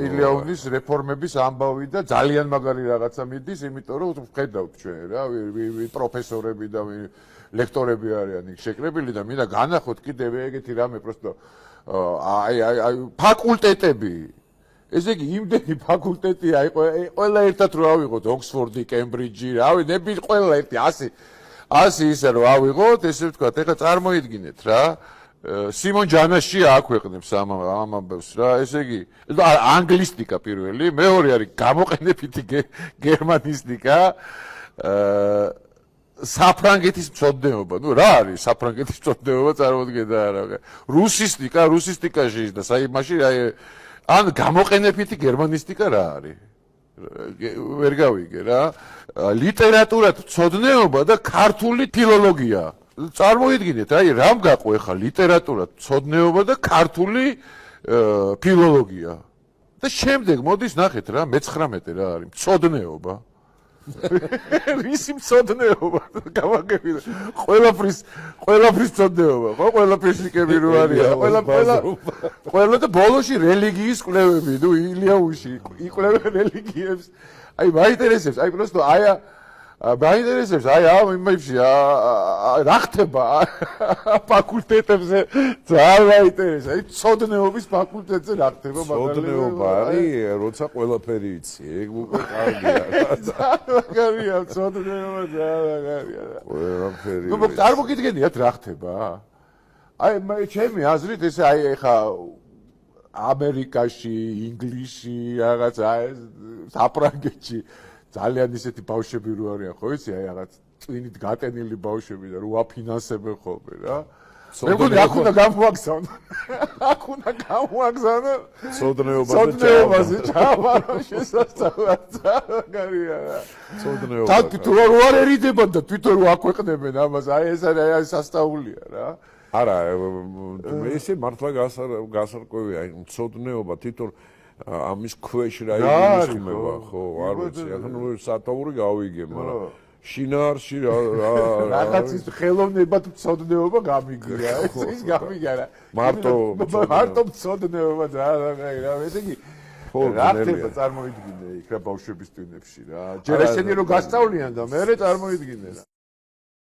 ილიაუნის რეფორმების ამბავი და ძალიან მაგარი რაღაცა მიდის, იმიტომ რომ ვხედავთ ჩვენ რა, პროფესორები და ლექტორები არიან იქ შეკრებილი და მინდა განახოთ კიდევ ეგეთი რამე პროსტო ფაკულტეტები. ესე იგი იმდენი ფაკულტეტია, ყველა ერთად რო ავიღოთ ოქსფორდი, კემბრიჯი, რავი, ნები ყველა ერთი 100 ისე რო ავიღოთ, ესე ვთქვათ, ეხლა წარმოიდგინეთ რა. სიმონ ჯანაში აქვეყნებს ამ ამბავს რა, ესე იგი, ანგლისტიკა პირველი, მეორე არის გამოყენებითი გერმანისტიკა, საფრანგეთის მცოდნეობა, ნუ რა არის საფრანგეთის მცოდნეობა წარმოდგენდა არა. რუსისტიკაში და საიმაში ან გამოყენებითი გერმანისტიკა რა არის? ვერ გავიგე რა. ლიტერატურა მცოდნეობა და ქართული ფილოლოგია. წარმოიდგინეთ, რამ გაყო ახლა ლიტერატურა, მცოდნეობა და ქართული ფილოლოგია. და შემდეგ მოდის ნახეთ რა, მე-19 რა არის, მცოდნეობა. რისი მცოდნეობა? გავაგებინე. ყველაფრის მცოდნეობა, ხო? ყველაფრის იქები რო არიან. ყველა და ბოლოში რელიგიის კვლევები, ნუ ილიაუში იკვლევენ რელიგიებს. აი მაინტერესებს, აი პროსტო მაინტერესებს, ამ იმებში რა ხდება ფაკულტეტებზე ძალიან მაინტერესებს. აი მცოდნეობის ფაკულტეტზე რა ხდება მცოდნეობა არის, როცა ყველაფერი იცი, ეგ უკვე კარგია. მაგარია მცოდნეობა, ძალიან მაგარია. ყველაფერი. ნუ წარმოგიდგენიათ რა ხდება? აი ჩემი აზრით ესე აი ეხა ამერიკაში, ინგლისში, რაღაც საფრანგეთში ძალიან ისეთი ბავშვები რო არიან, ხო იცი, აი რაღაც წვინით გატენილი ბავშვები და რო აფინანსებენ ხოლმე რა. მე მგონი აქ უნდა გამოაგზავნო. აქ უნდა გამოაგზავნო. მცოდნეობაზე ჩავარო შესასწავლად. მაგარია რა. მცოდნეობა. თვითონ რო არ ერიდებან და თვითონ რო აქვეყნებენ ამას, აი ეს არის სასწაულია რა. არა, ესე მართლა გასარკვევია, აი მცოდნეობა თვითონ ამის ქვეშ რა იგულისხმება, ხო, არ ვიცი, ახლა ნუ სათაური გავიგე, მაგრამ შინაარსში რაღაცის ხელოვნებად მცოდნეობა გამიგია, ის გამიგია რა. მარტო მცოდნეობა რა, ესე იგი რა ხდება წარმოიდგინე იქ რა ბავშვების ტვინებში რა. ჯერ ესენი რომ გასწავლიან და მერე წარმოიდგინე რა.